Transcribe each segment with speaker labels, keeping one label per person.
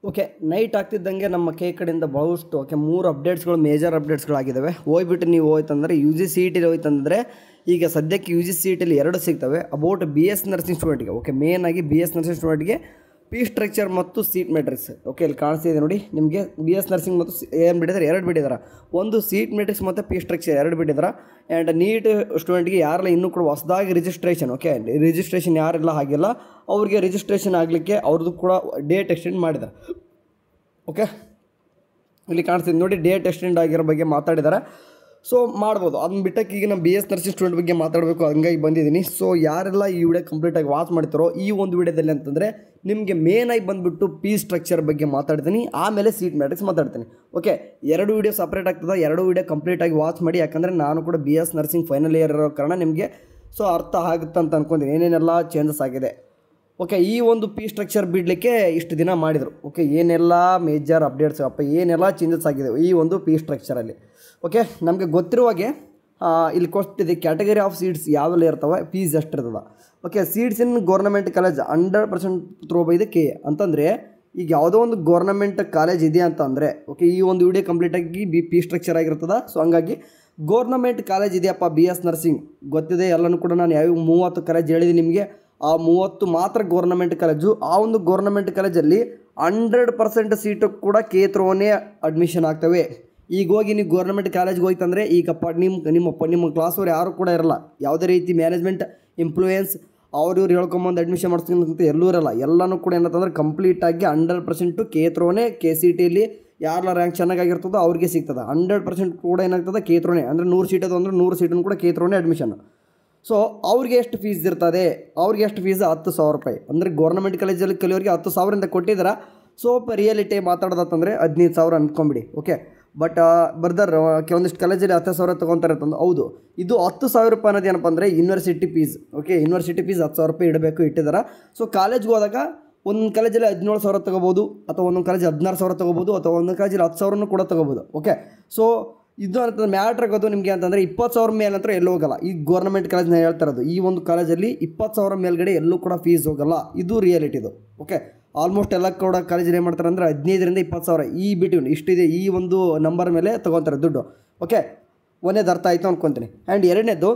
Speaker 1: Okay, night ಆಗ್ತಿದ್ದಂಗೆ ನಮ್ಮ ಕಡೆಯಿಂದ ಭಾಳಷ್ಟು ಮೂರು ಅಪ್ಡೇಟ್ಸ್ಗಳು ಮೇಜರ್ ಅಪ್ಡೇಟ್ಸ್ಗಳಾಗಿದ್ದಾವೆ. ಹೋಗ್ಬಿಟ್ಟು ನೀವು ಹೋಯ್ತಂದರೆ ಯು ಜಿ ಸಿ ಇ ಟಿಲಿ ಹೋಯ್ತಂದರೆ ಈಗ ಸದ್ಯಕ್ಕೆ ಯು ಜಿ ಸಿ ಇ ಟಿಲಿ 2 ಸಿಗ್ತವೆ ಅಬೌಟ್ ಬಿ ಎಸ್ ನರ್ಸಿಂಗ್ ಸ್ಟೂಡೆಂಟ್ಗೆ. ಮೇನ್ ಆಗಿ ಬಿ ಎಸ್ ನರ್ಸಿಂಗ್ ಸ್ಟೂಡೆಂಟ್ಗೆ ಪಿ ಸ್ಟ್ರಕ್ಚರ್ ಮತ್ತು ಸೀಟ್ ಮೆಟ್ರಿಕ್ಸ್. ಇಲ್ಲಿ ಕಾಣಿಸ್ತಿದೆ ನೋಡಿ ನಿಮಗೆ ಬಿ ಎಸ್ ನರ್ಸಿಂಗ್ ಮತ್ತು ಏನು ಬಿಟ್ಟಿದ್ದಾರೆ, 2 ಬಿಟ್ಟಿದ್ದಾರೆ. ಒಂದು ಸೀಟ್ ಮೆಟ್ರಿಕ್ಸ್ ಮತ್ತು ಪಿ ಸ್ಟ್ರಕ್ಚರ್ 2 ಬಿಟ್ಟಿದ್ದಾರೆ. ಆ್ಯಂಡ್ ನೀಟ್ ಸ್ಟೂಡೆಂಟ್ಗೆ ಯಾರೆಲ್ಲ ಇನ್ನೂ ಕೂಡ ಹೊಸದಾಗಿ ರಿಜಿಸ್ಟ್ರೇಷನ್ ರಿಜಿಸ್ಟ್ರೇಷನ್ ಯಾರೆಲ್ಲ ಆಗಿಲ್ಲ ಅವ್ರಿಗೆ ರಿಜಿಸ್ಟ್ರೇಷನ್ ಆಗಲಿಕ್ಕೆ ಅವ್ರದ್ದು ಕೂಡ ಡೇಟ್ ಎಕ್ಸ್ಟೆಂಡ್ ಮಾಡಿದ್ದಾರೆ. ಇಲ್ಲಿ ಕಾಣಿಸ್ತಿದೆ ನೋಡಿ, ಡೇಟ್ ಎಕ್ಸ್ಟೆಂಡ್ ಆಗಿರೋ ಬಗ್ಗೆ ಮಾತಾಡಿದ್ದಾರೆ. ಸೊ ಮಾಡ್ಬೋದು. ಅದನ್ನ ಬಿಟ್ಟಕ್ಕೆ ಈಗ ನಮ್ಮ ಬಿ ಎಸ್ ನರ್ಸಿಂಗ್ ಸ್ಟೂಡೆಂಟ್ ಬಗ್ಗೆ ಮಾತಾಡಬೇಕು, ಹಂಗಾಗಿ ಬಂದಿದ್ದೀನಿ. ಸೊ ಯಾರೆಲ್ಲ ಈ ವಿಡಿಯೋ ಕಂಪ್ಲೀಟಾಗಿ ವಾಚ್ ಮಾಡ್ತಾರೋ ಈ ಒಂದು ವಿಡಿಯೋದಲ್ಲಿ ಅಂತಂದರೆ ನಿಮಗೆ ಮೇನಾಗಿ ಬಂದುಬಿಟ್ಟು ಪಿ ಸ್ಟ್ರಕ್ಚರ್ ಬಗ್ಗೆ ಮಾತಾಡ್ತೀನಿ, ಆಮೇಲೆ ಸೀಟ್ ಮ್ಯಾಟ್ರಿಕ್ಸ್ ಮಾತಾಡ್ತೀನಿ. 2 ವಿಡಿಯೋ ಸಪ್ರೇಟ್ ಆಗ್ತದೆ. 2 ವಿಡಿಯೋ ಕಂಪ್ಲೀಟಾಗಿ ವಾಚ್ ಮಾಡಿ, ಯಾಕಂದರೆ ನಾನು ಕೂಡ B S nursing final year ಇರೋ ಕಾರಣ ನಿಮಗೆ ಸೊ ಅರ್ಥ ಆಗುತ್ತೆ ಅಂತ ಅಂದ್ಕೊಂತೀನಿ ಏನೇನೆಲ್ಲ ಚೇಂಜಸ್ ಆಗಿದೆ. ಈ ಒಂದು ಪಿ ಸ್ಟ್ರಕ್ಚರ್ ಬಿಡಲಿಕ್ಕೆ ಇಷ್ಟು ದಿನ ಮಾಡಿದರು. ಏನೆಲ್ಲ ಮೇಜರ್ ಅಪ್ಡೇಟ್ಸ್ ಏನೆಲ್ಲ ಚೇಂಜಸ್ ಆಗಿದೆ ಈ ಒಂದು ಪಿ ಸ್ಟ್ರಕ್ಚರಲ್ಲಿ. ನಮಗೆ ಗೊತ್ತಿರುವಾಗೆ ಇಲ್ಲಿ ಕೊಟ್ಟಿದೆ ಕ್ಯಾಟಗರಿ ಆಫ್ ಸೀಟ್ಸ್ ಯಾವೆಲ್ಲ ಇರ್ತವೆ, ಫೀಸ್ ಎಷ್ಟು ಇರ್ತದೆ. Seats in government college 100% through by the K ಅಂತಂದರೆ ಈಗ ಯಾವುದೋ ಒಂದು ಗೌರ್ನಮೆಂಟ್ ಕಾಲೇಜ್ ಇದೆ ಅಂತ ಅಂದರೆ ಈ ಒಂದು ವಿಡಿಯೋ ಕಂಪ್ಲೀಟಾಗಿ ಪಿ ಸ್ಟ್ರಕ್ಚರ್ ಆಗಿರ್ತದೆ. ಸೊ ಹಂಗಾಗಿ ಗೌರ್ನಮೆಂಟ್ ಕಾಲೇಜ್ ಇದೆಯಪ್ಪ ಬಿ ಎಸ್ ನರ್ಸಿಂಗ್ ಗೊತ್ತಿದೆ ಎಲ್ಲನೂ ಕೂಡ. ನಾನು ಯಾವ 30 ಕಾಲೇಜ್ ಹೇಳಿದ್ದೀನಿ ನಿಮಗೆ, ಆ 30 ಮಾತ್ರ ಗೌರ್ನಮೆಂಟ್ ಕಾಲೇಜು. ಆ ಒಂದು ಗೌರ್ನಮೆಂಟ್ ಕಾಲೇಜಲ್ಲಿ 100% ಸೀಟು ಕೂಡ ಕೆ ಥ್ರೋನೇ ಅಡ್ಮಿಷನ್ ಆಗ್ತವೆ. ಈಗ ಹೋಗಿ ನೀವು ಗೌರ್ನಮೆಂಟ್ ಕಾಲೇಜ್ಗೆ ಹೋಯ್ತಂದರೆ ಈಗ ನಿಮ್ಮ ಕ್ಲಾಸವ್ರು ಯಾರು ಕೂಡ ಇರಲ್ಲ. ಯಾವುದೇ ರೀತಿ ಮ್ಯಾನೇಜ್ಮೆಂಟ್ ಇಂಪ್ಲೂಯೆನ್ಸ್ ಅವ್ರು ಇವ್ರು ಹೇಳ್ಕೊಂಬಂದು ಅಡ್ಮಿಷನ್ ಮಾಡಿಸ್ಕೊಂತ ಎಲ್ಲೂ ಇರಲ್ಲ. ಎಲ್ಲನೂ ಕೂಡ ಏನಂತಂದ್ರೆ ಕಂಪ್ಲೀಟಾಗಿ 100% ಕೆ ಥ್ರೋನೇ. ಕೆ ಸಿ ಟಿಲಿ ಯಾರೆಲ್ಲ ರ್ಯಾಂಕ್ ಚೆನ್ನಾಗಿರ್ತದೋ ಅವ್ರಿಗೆ ಸಿಗ್ತದೆ. 100% ಕೂಡ ಏನಾಗ್ತದೆ ಕೆ ಥ್ರೋನೇ. ಅಂದರೆ 100 ಸೀಟ್ ಅದು ಅಂದರೆ 100 ಸೀಟನ್ನು ಕೂಡ ಕೆ ಥ್ರೋನೇ ಅಡ್ಮಿಷನ್. ಸೊ ಅವ್ರಿಗೆ ಎಷ್ಟು ಫೀಸ್ ಇರ್ತದೆ, ಅವ್ರಿಗೆ ಎಷ್ಟು ಫೀಸ್ 10,000 ರೂಪಾಯಿ. ಅಂದರೆ ಗೌರ್ನಮೆಂಟ್ ಕಾಲೇಜಲ್ಲಿ ಕಲಿಯೋರಿಗೆ 10,000 ಕೊಟ್ಟಿದ್ದಾರೆ. ಸೊ ರಿಯಾಲಿಟಿ ಮಾತಾಡೋದಂತಂದರೆ 15,000 ಅಂದ್ಕೊಂಬಿಡಿ. ಬಟ್ ಬರ್ದರ್ ಕೆಲವೊಂದಿಷ್ಟು ಕಾಲೇಜಲ್ಲಿ 10,000 ತೊಗೊತಾರೆ ಅಂತಂದು. ಹೌದು, ಇದು 10,000 ರೂಪಾಯಿ ಅನ್ನೋದು ಏನಪ್ಪ ಅಂದರೆ ಯೂನಿವರ್ಸಿಟಿ ಫೀಸ್. ಯೂನಿವರ್ಸಿಟಿ ಫೀಸ್ 10,000 ರೂಪಾಯಿ ಇಟ್ಟಿದ್ದಾರೆ. ಸೊ ಕಾಲೇಜ್ಗೆ ಹೋದಾಗ ಒಂದೊಂದು ಕಾಲೇಜಲ್ಲಿ 17,000 ತೊಗೋಬೋದು, ಅಥವಾ ಒಂದೊಂದು ಕಾಲೇಜ್ 16,000 ತೊಗೋಬೋದು, ಅಥವಾ ಒಂದೊಂದು ಕಾಲೇಜಲ್ಲಿ 10,000 ಕೂಡ ತೊಗೋಬೋದು. ಸೊ ಇದು ಅಂತಂದ್ರೆ ಮ್ಯಾಟ್ರ್ ಆಗೋದು ನಿಮಗೆ ಅಂತಂದರೆ 20,000 ಮೇಲೆ ನಂತರ ಎಲ್ಲೂ ಹೋಗಲ್ಲ. ಈ ಗೌರ್ನಮೆಂಟ್ ಕಾಲೇಜ್ನ ಹೇಳ್ತಾ ಇರೋದು, ಈ ಒಂದು ಕಾಲೇಜಲ್ಲಿ 20,000 ಮೇಲ್ಗಡೆ ಎಲ್ಲೂ ಕೂಡ ಫೀಸ್ ಹೋಗಲ್ಲ. ಇದು ರಿಯಾಲಿಟಿದು. ಆಲ್ಮೋಸ್ಟ್ ಎಲ್ಲ ಕೂಡ ಕಾಲೇಜಲ್ಲಿ ಏನು ಮಾಡ್ತಾರೆ ಅಂದರೆ 15,000 ರಿಂದ 20,000 ಈ ಬಿಟ್ವೀನ್ ಇಷ್ಟಿದೆ ಈ ಒಂದು ನಂಬರ್ ಮೇಲೆ ತೊಗೊತಾರೆ ದುಡ್ಡು. ಒಂದೇದು ಅರ್ಥ ಆಯಿತು ಅಂದ್ಕೊತೀನಿ. ಆ್ಯಂಡ್ ಎರಡನೇದು,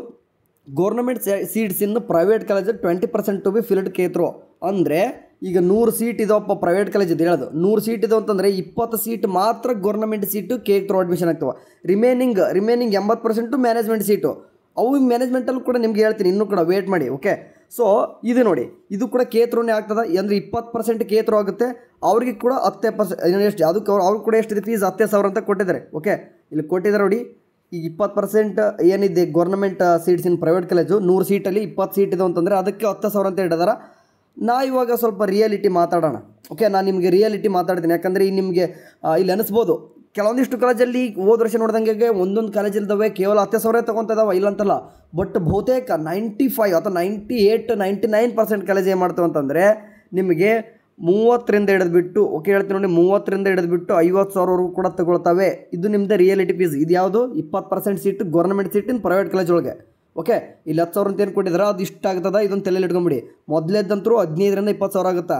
Speaker 1: ಗೌರ್ನಮೆಂಟ್ ಸೀಟ್ಸ್ ಇನ್ನು ಪ್ರೈವೇಟ್ ಕಾಲೇಜಲ್ಲಿ 20% to be filled K through. ಅಂದರೆ ಈಗ 100 ಸೀಟ್ ಇದವಪ್ಪ ಪ್ರೈವೇಟ್ ಕಾಲೇಜ್ ಇದು ಹೇಳೋದು. 100 ಸೀಟ್ ಇದು ಅಂತಂದರೆ 20 ಸೀಟ್ ಮಾತ್ರ ಗೌರ್ನಮೆಂಟ್ ಸೀಟು ಕೆ ಥ್ರೋ ಅಡ್ಮಿಷನ್ ಆಗ್ತವೆ. Remaining 80% management seat. ಅವು ಮ್ಯಾನೇಜ್ಮೆಂಟಲ್ಲೂ ಕೂಡ ನಿಮ್ಗೆ ಹೇಳ್ತೀನಿ, ಇನ್ನೂ ಕೂಡ ವೇಟ್ ಮಾಡಿ. ಸೊ ಇದು ನೋಡಿ, ಇದು ಕೂಡ ಕೆ ಥ್ರೋನೇ ಆಗ್ತದೆ. ಅಂದರೆ 20% ಕೆ ಥ್ರೋ ಆಗುತ್ತೆ. ಅವ್ರಿಗೆ ಕೂಡ 10% ಎಷ್ಟು ಅದಕ್ಕೆ ಅವ್ರಿಗೆ ಕೂಡ ಎಷ್ಟಿದೆ ಫೀಸ್ 10,000 ಅಂತ ಕೊಟ್ಟಿದ್ದಾರೆ. ಇಲ್ಲಿ ಕೊಟ್ಟಿದ್ದಾರೆ ನೋಡಿ. ಈಗ 20% ಏನಿದೆ government seats in private college 100 ಸೀಟಲ್ಲಿ 20 seat ಇದೆ ಅಂತಂದರೆ ಅದಕ್ಕೆ 10,000 ಅಂತ ಇಟ್ಟಿದ್ದಾರೆ. ಇವಾಗ ಸ್ವಲ್ಪ ರಿಯಾಲಿಟಿ ಮಾತಾಡೋಣ. ನಾನು ನಿಮಗೆ ರಿಯಾಲಿಟಿ ಮಾತಾಡ್ತೀನಿ. ಯಾಕಂದರೆ ಈಗ ನಿಮಗೆ ಇಲ್ಲಿ ಅನಿಸ್ಬೋದು ಕೆಲವೊಂದಿಷ್ಟು ಕಾಲೇಜಲ್ಲಿ ಹೋದ ವರ್ಷ ನೋಡ್ದಂಗೆ ಒಂದೊಂದು ಕಾಲೇಜಲ್ಲಿದ್ದಾವೆ ಕೇವಲ 10,000 ತೊಗೊತಾ ಇದ್ದಾವೆ, ಇಲ್ಲಂತಲ್ಲ. ಬಟ್ ಬಹುತೇಕ 95 ಅಥವಾ 98, 99% ಕಾಲೇಜ್ ಏನು ಮಾಡ್ತವೆ ಅಂತಂದರೆ ನಿಮಗೆ 30ರಿಂದ ಹಿಡಿದ್ಬಿಟ್ಟು ಹೇಳ್ತೀನಿ ನೋಡಿ, 30ರಿಂದ ಹಿಡಿದ್ಬಿಟ್ಟು 50,000ವರೆಗೂ ಕೂಡ ತಗೊಳ್ತವೆ. ಇದು ನಿಮ್ಮದೇ ರಿಯಾಲಿಟಿ ಫೀಸ್. ಇದು ಯಾವುದು 20% ಸೀಟು government seat in private college ಒಳಗೆ. ಇಲ್ಲಿ 10,000 ಅಂತ ಏನು ಕೊಟ್ಟಿದ್ದಾರೆ ಅದು ಇಷ್ಟ ಆಗ್ತದೆ. ಇದೊಂದು ತಲೆಯಲ್ಲಿ ಇಟ್ಕೊಂಬಿಡಿ. ಮೊದಲೇದಂತರೂ 15ರಿಂದ 20,000 ಆಗುತ್ತಾ.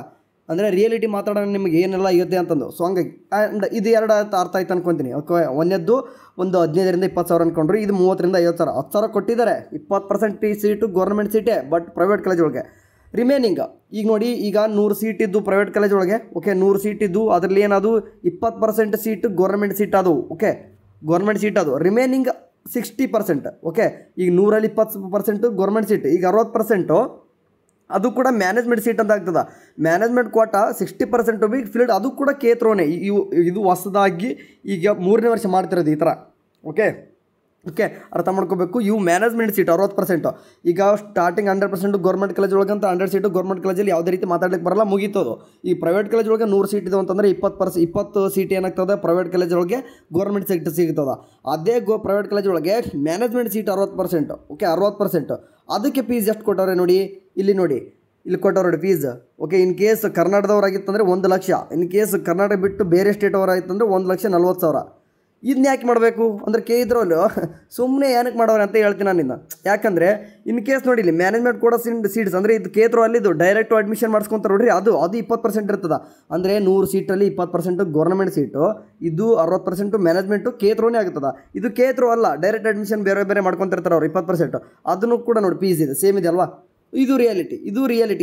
Speaker 1: ಅಂದರೆ ರಿಯಾಲಿಟಿ ಮಾತಾಡೋಣ ನಿಮಗೆ ಏನೆಲ್ಲ ಇರುತ್ತೆ ಅಂತಂದು. ಸೊ ಹಂಗಾಗಿ ಆ್ಯಂಡ್ ಇದು 2 ಅರ್ಥ ಆಯ್ತು ಅನ್ಕೊತೀನಿ. ಒಂದನೇದ್ದು ಒಂದು 15ರಿಂದ 20,000 ಅಂದ್ಕೊಂಡ್ರು. ಇದು 30ರಿಂದ 50,000. 10,000 ಕೊಟ್ಟಿದ್ದಾರೆ. 20% ಸೀಟು ಗೌರ್ನಮೆಂಟ್ ಸೀಟೇ, ಬಟ್ ಪ್ರೈವೇಟ್ ಕಾಲೇಜ್ ಒಳಗೆ. ರಿಮೈನಿಂಗ್ ಈಗ ನೋಡಿ, ಈಗ 100 ಸೀಟ್ ಇದ್ದು ಪ್ರೈವೇಟ್ ಕಾಲೇಜ್ ಒಳಗೆ. 100 ಸೀಟ್ ಇದ್ದು ಅದರಲ್ಲಿ ಏನದು 20% ಸೀಟು ಗೌರ್ನಮೆಂಟ್ ಸೀಟ್ ಅದು. ಗೌರ್ಮೆಂಟ್ ಸೀಟ್ ಅದು. ರಿಮೈನಿಂಗ್ 60%. ಈಗ 100ರಲ್ಲಿ 20% ಗೌರ್ಮೆಂಟ್ ಸೀಟ್. ಈಗ 60% ಅದು ಕೂಡ ಮ್ಯಾನೇಜ್ಮೆಂಟ್ ಸೀಟ್ ಅಂತ ಆಗ್ತದೆ. Management quota 60% to be filled, ಅದು ಕೂಡ ಕೆ ಥ್ರೋನೇ. ಇದು ಹೊಸದಾಗಿ ಈಗ 3ನೇ ವರ್ಷ ಮಾಡ್ತಿರೋದು ಈ ಥರ. ಅರ್ಥ ಮಾಡ್ಕೋಬೇಕು. ಇವು ಮ್ಯಾನೇಜ್ಮೆಂಟ್ ಸೀಟ್ 60%. ಈಗ ಸ್ಟಾರ್ಟಿಂಗ್ 100% ಗೌರ್ಮೆಂಟ್ ಕಾಲೇಜ್ ಒಳಗಂತ 100 ಸೀಟು ಗೌರ್ಮೆಂಟ್ ಕಾಲೇಜಲ್ಲಿ ಯಾವುದೇ ರೀತಿ ಮಾತಾಡ್ಲಿಕ್ಕೆ ಬರಲ್ಲ, ಮುಗೀತದು. ಈ ಪ್ರೈವೇಟ್ ಕಾಲೇಜ್ ಒಳಗೆ 100 ಸೀಟ್ ಇದೆ ಅಂತಂದರೆ 20% ಸೀಟ್ ಏನಾಗ್ತದೆ ಪ್ರೈವೇಟ್ ಕಾಲೇಜ್ ಒಳಗೆ ಗೌರ್ಮೆಂಟ್ ಸೀಟ್ ಸಿಗ್ತದೆ. ಅದೇ ಪ್ರೈವೇಟ್ ಕಾಲೇಜ್ ಒಳಗೆ ಮ್ಯಾನೇಜ್ಮೆಂಟ್ ಸೀಟ್ 60%. 60%. ಅದಕ್ಕೆ ಫೀಸ್ ಎಷ್ಟು ಕೊಟ್ಟವ್ರೆ ನೋಡಿ, ಇಲ್ಲಿ ನೋಡಿ, ಇಲ್ಲಿ ಕೊಟ್ಟವ್ರು ನೋಡಿ ಫೀಸ್. ಇನ್ ಕೇಸ್ ಕರ್ನಾಟಕದವ್ರಾಗಿತ್ತಂದರೆ 1 ಲಕ್ಷ. ಇನ್ ಕೇಸ್ ಕರ್ನಾಟಕ ಬಿಟ್ಟು ಬೇರೆ ಸ್ಟೇಟ್ ಅವರಾಗಿತ್ತಂದರೆ 1,40,000. ಇದನ್ನ ಯಾಕೆ ಮಾಡಬೇಕು ಅಂದರೆ ಕೆ ಇದ್ರಲ್ಲೂ ಸುಮ್ಮನೆ ಏನಕ್ಕೆ ಮಾಡೋರು ಅಂತ ಹೇಳ್ತೀನಿ ನಾನು ಇನ್ನು. ಯಾಕಂದರೆ ಇನ್ ಕೇಸ್ ನೋಡಿ ಇಲ್ಲಿ ಮ್ಯಾನೇಜ್ಮೆಂಟ್ ಕೊಡೋ ಸೀಟ್ಸ್ ಅಂದರೆ ಇದು ಕೆ ಥ್ರೂ ಅಲ್ಲಿದ್ದು ಡೈರೆಕ್ಟು ಅಡ್ಮಿಷನ್ ಮಾಡ್ಸ್ಕೊಂತಾರೆ ನೋಡ್ರಿ, ಅದು 20% ಇರ್ತದೆ. ಅಂದರೆ 100 ಸೀಟಲ್ಲಿ 20% ಗೌರ್ಮೆಂಟ್ ಸೀಟು, ಇದು 60% ಮ್ಯಾನೇಜ್ಮೆಂಟು ಕೆ ಥ್ರೂನೇ ಆಗ್ತದೆ. ಇದು ಕೆ ಥ್ರೂ ಅಲ್ಲ, ಡೈರೆಕ್ಟ್ ಅಡ್ಮಿಷನ್ ಬೇರೆ ಬೇರೆ ಮಾಡ್ಕೊತಿರ್ತಾರೆ ಅವ್ರು 20%. ಅದನ್ನು ಕೂಡ ನೋಡಿ ಫೀಸ್ ಇದೆ, ಸೇಮ್ ಇದೆ ಅಲ್ವಾ. ಇದು ರಿಯಾಲಿಟಿ,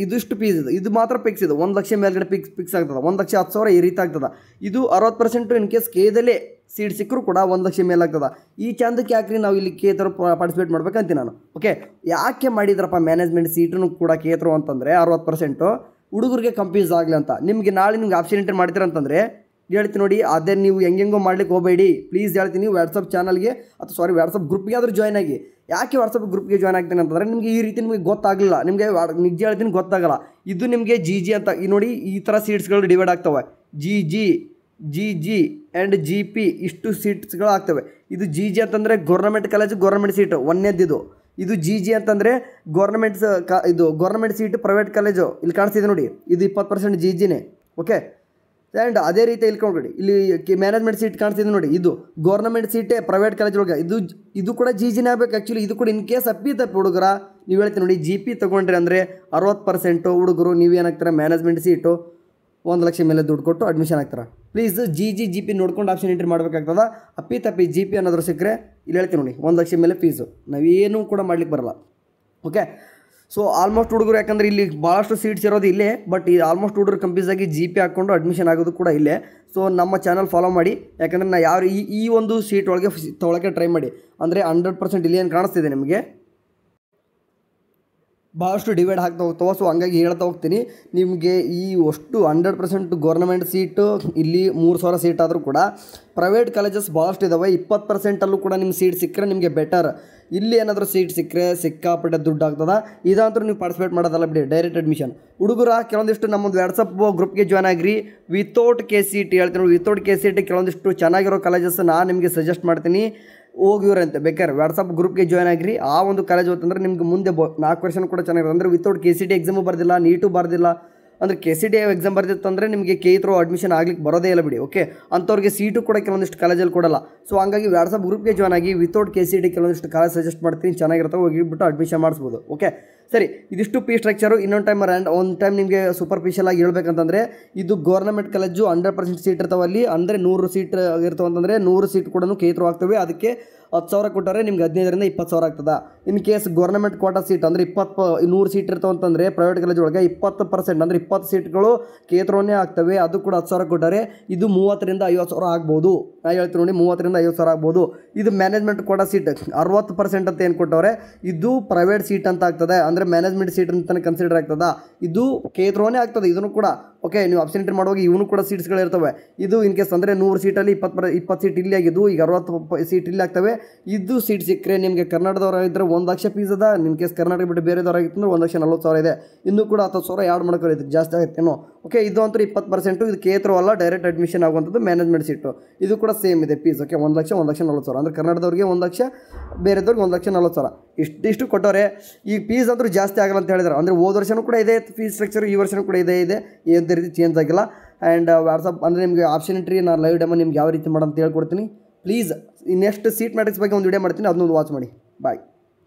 Speaker 1: ಇದಿಷ್ಟು ಫೀಸ್ ಇದೆ, ಇದು ಮಾತ್ರ ಫಿಕ್ಸ್ ಇದೆ. 1 ಲಕ್ಷ ಮೇಲ್ಗಡೆ ಫಿಕ್ಸ್ ಆಗ್ತದೆ, 1,10,000 ಈ ರೀತಿ ಆಗ್ತದೆ. ಇದು 60% ಇನ್ ಕೇಸ್ ಕೆದಲ್ಲೇ ಸೀಟ್ ಸಿಕ್ಕರೂ ಕೂಡ 1 ಲಕ್ಷ ಮೇಲೆ ಆಗ್ತದೆ. ಈ ಚಂದಕ್ಕೆ ಯಾಕ್ರಿ ನಾವು ಇಲ್ಲಿ ಕೆ ಥ್ರೂ ಪಾರ್ಟಿಸಿಪೇಟ್ ಮಾಡ್ಬೇಕಂತೀನಿ ನಾನು. ಓಕೆ, ಯಾಕೆ ಮಾಡಿದ್ರಪ್ಪ ಮ್ಯಾನೇಜ್ಮೆಂಟ್ ಸೀಟನ್ನು ಕೂಡ ಕೆ ಥ್ರೂ ಅಂತಂದರೆ 60% ಹುಡುಗರಿಗೆ ಕಂಪ್ಯೂಸ್ ಆಗಲಿ ಅಂತ. ನಿಮಗೆ ನಾಳೆ ನಿಮ್ಗೆ ಆಪ್ಷನ್ ಎಂಟ್ರಿ ಮಾಡ್ತೀರಂತಂದರೆ ಹೇಳ್ತೀನಿ ನೋಡಿ, ಅದೇ ನೀವು ಹೆಂಗೆಂಗೋ ಮಾಡ್ಲಿಕ್ಕೆ ಹೋಗಬೇಡಿ ಪ್ಲೀಸ್ ಹೇಳ್ತೀನಿ. ವಾಟ್ಸಪ್ ಚಾನಲ್ಗೆ ಅಥವಾ ವಾಟ್ಸಪ್ ಗ್ರೂಪ್ಗೆ ಆದರೂ ಜಾಯ್ನ್ ಆಗಿ. ಯಾಕೆ ವಾಟ್ಸಪ್ ಗ್ರೂಪ್ಗೆ ಜಾಯ್ನ್ ಆಗ್ತೀನಿ ಅಂತಂದರೆ ನಿಮಗೆ ಈ ರೀತಿ ನಿಮಗೆ ಗೊತ್ತಾಗಲಿಲ್ಲ, ನಿಮಗೆ ನಿಜ ಹೇಳ್ತೀನಿ ಗೊತ್ತಾಗಲ್ಲ. ಇದು ನಿಮಗೆ ಜಿ ಅಂತ ಈ ನೋಡಿ ಈ ಥರ ಸೀಟ್ಸ್ಗಳು ಡಿವೈಡ್ ಆಗ್ತವೆ. ಜಿ ಆ್ಯಂಡ್ GP ಇಷ್ಟು ಸೀಟ್ಸ್ಗಳು ಆಗ್ತವೆ. ಇದು ಜಿ ಅಂತಂದರೆ ಗೌರ್ಮೆಂಟ್ ಕಾಲೇಜು ಗೌರ್ಮೆಂಟ್ ಸೀಟು ಒಂದನೇದಿದು. ಇದು ಜಿ ಅಂತಂದರೆ ಗೌರ್ಮೆಂಟ್ ಸೀಟು ಪ್ರೈವೇಟ್ ಕಾಲೇಜು. ಇಲ್ಲಿ ಕಾಣಿಸ್ತಿದೆ ನೋಡಿ, ಇದು 20% ಜಿನೇ. ಓಕೆ, ಆ್ಯಂಡ್ ಅದೇ ರೀತಿ ಇಲ್ಕೊಂಡ್ಬಿಡಿ, ಇಲ್ಲಿ ಮ್ಯಾನೇಜ್ಮೆಂಟ್ ಸೀಟ್ ಕಾಣಿಸ್ತಿದೆ ನೋಡಿ, ಇದು ಗೌರ್ಮೆಂಟ್ ಸೀಟೇ ಪ್ರೈವೇಟ್ ಕಾಲೇಜ್ ಒಳಗೆ. ಇದು ಕೂಡ ಜಿನೇ ಆಗಬೇಕು ಆ್ಯಕ್ಚುಲಿ. ಇದು ಕೂಡ ಇನ್ ಕೇಸ್ ತಪ್ಪು ಹುಡುಗರ ನೀವು ಹೇಳ್ತೀನಿ ನೋಡಿ, GP ತೊಗೊಂಡ್ರಿ ಅಂದರೆ 60% ಹುಡುಗರು ನೀವೇನಾಗ್ತಾರೆ ಮ್ಯಾನೇಜ್ಮೆಂಟ್ ಸೀಟು 1 ಲಕ್ಷ ಮೇಲೆ ದುಡ್ಡು ಕೊಟ್ಟು ಅಡ್ಮಿಷನ್ ಆಗ್ತಾರೆ. ಪ್ಲೀಸ್ GP ನೋಡ್ಕೊಂಡು ಆಪ್ಷನ್ ಎಂಟ್ರಿ ಮಾಡಬೇಕಾಗ್ತದೆ. ತಪ್ಪಿ GP ಅನ್ನೋದ್ರ ಸಿಕ್ಕರೆ ಇಲ್ಲಿ ಹೇಳ್ತೀನಿ ನೋಡಿ 1 ಲಕ್ಷ ಮೇಲೆ ಫೀಸು, ನಾವೇನೂ ಕೂಡ ಮಾಡ್ಲಿಕ್ಕೆ ಬರಲ್ಲ. ಓಕೆ, ಸೊ ಆಲ್ಮೋಸ್ಟ್ ಹುಡುಗರು ಯಾಕಂದರೆ ಇಲ್ಲಿ ಭಾಳಷ್ಟು ಸೀಟ್ಸ್ ಇರೋದು ಇಲ್ಲೇ, ಬಟ್ ಈ ಆಲ್ಮೋಸ್ಟ್ ಹುಡುಗರು ಕಂಪ್ಯೂಸ್ ಆಗಿ GP ಹಾಕ್ಕೊಂಡು ಅಡ್ಮಿಷನ್ ಆಗೋದು ಕೂಡ ಇಲ್ಲೇ. ಸೊ ನಮ್ಮ ಚಾನಲ್ ಫಾಲೋ ಮಾಡಿ, ಯಾಕಂದರೆ ನಾ ಯಾವ ಈ ಒಂದು ಸೀಟ್ ಒಳಗೆ ತೊಗೊಳಕ್ಕೆ ಟ್ರೈ ಮಾಡಿ. ಅಂದರೆ 100% ಇಲ್ಲಿ ಏನು ಕಾಣಿಸ್ತಿದೆ ನಿಮಗೆ ಭಾಳಷ್ಟು ಡಿವೈಡ್ ಆಗ್ತಾ ಹೋಗ್ತಾವೆ. ಸೊ ಹಂಗಾಗಿ ಹೇಳ್ತಾ ಹೋಗ್ತೀನಿ ನಿಮಗೆ. ಈ ಅಷ್ಟು 100% ಗೌರ್ಮೆಂಟ್ ಸೀಟು ಇಲ್ಲಿ 3,000 ಸೀಟ್ ಆದರೂ ಕೂಡ ಪ್ರೈವೇಟ್ ಕಾಲೇಜಸ್ ಭಾಳಷ್ಟು ಇದ್ದಾವೆ. 20%ಅಲ್ಲೂ ಕೂಡ ನಿಮ್ಮ ಸೀಟ್ ಸಿಕ್ಕರೆ ನಿಮಗೆ ಬೆಟರ್. ಇಲ್ಲಿ ಏನಾದರೂ ಸೀಟ್ ಸಿಕ್ಕರೆ ಸಿಕ್ಕಾಪಟ್ಟೆ ದುಡ್ಡು ಆಗ್ತದೆ. ಇದಂತರೂ ನೀವು ಪಾರ್ಟಿಸಿಪೇಟ್ ಮಾಡೋದಲ್ಲ ಬಿಡಿ, ಡೈರೆಕ್ಟ್ ಅಡ್ಮಿಷನ್. ಹುಡುಗರ ಕೆಲವೊಂದಿಷ್ಟು ನಮ್ಮೊಂದು ವಾಟ್ಸಪ್ ಗ್ರೂಪ್ಗೆ ಜಾಯ್ನ್ ಆಗಿರಿ. ವಿತೌಟ್ KCT ಹೇಳ್ತೀನಿ, ವಿತೌಟ್ KCT ಕೆಲವೊಂದಿಷ್ಟು ಚೆನ್ನಾಗಿರೋ ಕಾಲೇಜಸ್ ನಾನು ನಿಮಗೆ ಸಜೆಸ್ಟ್ ಮಾಡ್ತೀನಿ, ಹೋಗಿವ್ರಂತೆ. ಬೇಕಾದ್ರೆ ವಾಟ್ಸಪ್ ಗ್ರೂಪ್ಗೆ ಜಾಯ್ನ್ ಆಗಿರಿ. ಆ ಒಂದು ಕಾಲೇಜ್ ಹೋತಂದ್ರೆ ನಿಮ್ಗೆ ಮುಂದೆ 4 ವರ್ಷ ಕೂಡ ಚೆನ್ನಾಗಿರುತ್ತೆ. ಅಂದರೆ ವಿತೌಟ್ KCT ಎಕ್ಸಾಮು ಬರ್ದಿಲ್ಲ, ನೀಟು ಬರ್ದಿಲ್ಲ. ಅಂದರೆ KCT ಎಕ್ಸಾಮ್ ಬರ್ದಿತ್ತಂದರೆ ನಿಮಗೆ ಕೆ ಥ್ರೂ ಅಡ್ಮಿಷನ್ ಆಗ್ಲಿಕ್ಕೆ ಬರೋದೇ ಇಲ್ಲ ಬಿಡಿ. ಓಕೆ, ಅಂಥವ್ರಿಗೆ ಸೀಟು ಕೂಡ ಕೆಲವೊಂದಿಷ್ಟು ಕಾಲೇಜಲ್ಲಿ ಕೊಡಲ್ಲ. ಸೊ ಹಂಗಾಗಿ ವಾಟ್ಸಪ್ ಗ್ರೂಪ್ಗೆ ಜಾಯ್ನ್ ಆಗಿ ವಿತೌಟ್ KCT ಕೆಲವೊಂದಿಷ್ಟು ಕಾಲೇಜ್ ಸಜೆಸ್ಟ್ ಮಾಡ್ತೀನಿ, ಚೆನ್ನಾಗಿರುತ್ತೆ, ಹೋಗಿಬಿಟ್ಟು ಅಡ್ಮಿಷನ್ ಮಾಡಿಸ್ಬೋದು. ಓಕೆ, ಸರಿ, ಇದಿಷ್ಟು ಫೀ ಸ್ಟ್ರಕ್ಚರು. ಇನ್ನೊಂದು ಟೈಮ್ ಒಂದು ಟೈಮ್ ನಿಮಗೆ ಸೂಪರ್ಫಿಷಿಯಲ್ ಆಗಿ ಹೇಳ್ಬೇಕಂತಂದರೆ ಇದು ಗೌರ್ಮೆಂಟ್ ಕಾಲೇಜು 100% ಸೀಟ್ ಇರ್ತಾವೆ ಅಲ್ಲಿ. ಅಂದರೆ 100 ಸೀಟ್ ಇರ್ತಾವೆ ಅಂತಂದರೆ 100 ಸೀಟ್ ಕೂಡ ಕೆ ಥ್ರೂ ಆಗ್ತವೆ. ಅದಕ್ಕೆ 10,000 ಕೊಟ್ಟರೆ ನಿಮ್ಗೆ 15,000ರಿಂದ 20,000 ಆಗ್ತದೆ. In case government quota seat ಅಂದರೆ 100 ಸೀಟ್ ಇರ್ತಾವೆ ಅಂತಂದರೆ ಪ್ರೈವೇಟ್ ಕಾಲೇಜ್ ಒಳಗೆ 20% ಅಂದರೆ 20 ಸೀಟ್ಗಳು ಕೆ ಥ್ರೂನೇ ಆಗ್ತವೆ. ಅದು ಕೂಡ 10,000 ಕೊಟ್ಟರೆ ಇದು 30,000ರಿಂದ 50,000 ಆಗ್ಬೋದು. ನಾ ಹೇಳ್ತೀನಿ ನೋಡಿ, 30,000ರಿಂದ 50,000 ಆಗ್ಬೋದು. ಇದು ಮ್ಯಾನೇಜ್ಮೆಂಟ್ ಕೋಟಾ ಸೀಟ್ 60% ಅಂತ ಏನು ಕೊಟ್ಟವ್ರೆ, ಇದು ಪ್ರೈವೇಟ್ ಸೀಟ್ ಅಂತ ಆಗ್ತದೆ. ಅಂದರೆ ಮ್ಯಾನೇಜ್ಮೆಂಟ್ ಸೀಟ್ ಅಂತ ಕನ್ಸಿಡರ್ ಆಗ್ತದೆ. ಇದು ಕೆ ಥ್ರೂನೇ ಆಗ್ತದೆ ಇದನ್ನು ಕೂಡ. ಓಕೆ, ನೀವು ಆಪ್ಷನ್ ಎಂಟ್ರಿ ಮಾಡುವಾಗ ಇವನು ಕೂಡ ಸೀಟ್ಸ್ಗಳು ಇರ್ತವೆ. ಇದು ಇನ್ ಕೇಸ್ ಅಂದರೆ 100 ಸೀಟಲ್ಲಿ 20 ಸೀಟ್ ಇಲ್ಲಿ ಆಗಿದ್ದು, ಈಗ 60 ಸೀಟ್ ಇಲ್ಲಿ ಆಗ್ತವೆ. ಇದು ಸೀಟ್ ಸಿಕ್ಕರೆ ನಿಮಗೆ ಕರ್ನಾಟಕದವರಾಗಿದ್ದರೆ 1 ಲಕ್ಷ ಫೀಸ್ ಅದ. ನಿಮ್ಮ ಕೇಸ್ ಕರ್ನಾಟಕ ಬಿಟ್ಟು ಬೇರೆದವರಾಗಿತ್ತು ಅಂದ್ರೆ 1,40,000 ಇದೆ. ಇನ್ನೂ ಕೂಡ 10,000 ಆ್ಯಡ್ ಮಾಡ್ಕೊಳ್ಳಿ, ಜಾಸ್ತಿ ಆಗುತ್ತೇನೋ. ಓಕೆ, ಇದು ಅಂತೂ 20%. ಇದು ಕೆ ಥ್ರೂ ಅಲ್ಲ, ಡೈರೆಕ್ಟ್ ಅಡ್ಮಿಷನ್ ಆಗುವಂಥದ್ದು ಮ್ಯಾನೇಜ್ಮೆಂಟ್ ಸೀಟು. ಇದು ಕೂಡ ಸೇಮ್ ಇದೆ ಫೀಸ್. ಓಕೆ, 1 ಲಕ್ಷ 1,40,000 ಅಂದರೆ ಕರ್ನಾಟಕದವ್ರಿಗೆ 1 ಲಕ್ಷ, ಬೇರೆದವ್ರಿಗೆ 1,40,000 ಇಷ್ಟು ಕೊಟ್ಟವ್ರೆ. ಈ ಫೀಸ್ ಅಂತೂ ಜಾಸ್ತಿ ಆಗಲ್ಲ ಅಂತ ಹೇಳಿದ್ರು. ಅಂದರೆ ಹೋದ ವರ್ಷವೂ ಕೂಡ ಇದೆ ಫೀಸ್ ಸ್ಟ್ರಕ್ಚರ್, ಈ ವರ್ಷವೂ ಕೂಡ ಇದೆ ಏನು ರೀತಿ ಚೇಂಜ್ ಆಗಿಲ್ಲ. ಆ್ಯಂಡ್ ವಾಟ್ಸಪ್ ಅಂದರೆ ನಿಮಗೆ ಆಪ್ಷನ್ ಎಂಟ್ರಿ ನಾನು ಲೈವ್ ಡೆಮೋ ನಿಮ್ಗೆ ಯಾವ ರೀತಿ ಮಾಡೋಂತ ಹೇಳ್ಕೊಡ್ತೀನಿ. ಪ್ಲೀಸ್ ಈ ನೆಕ್ಸ್ಟ್ ಸೀಟ್ ಮ್ಯಾಟ್ರಿಕ್ಸ್ ಬಗ್ಗೆ ಒಂದು ವಿಡಿಯೋ ಮಾಡ್ತೀನಿ, ಅದನ್ನೊಂದು ವಾಚ್ ಮಾಡಿ. ಬಾಯ್.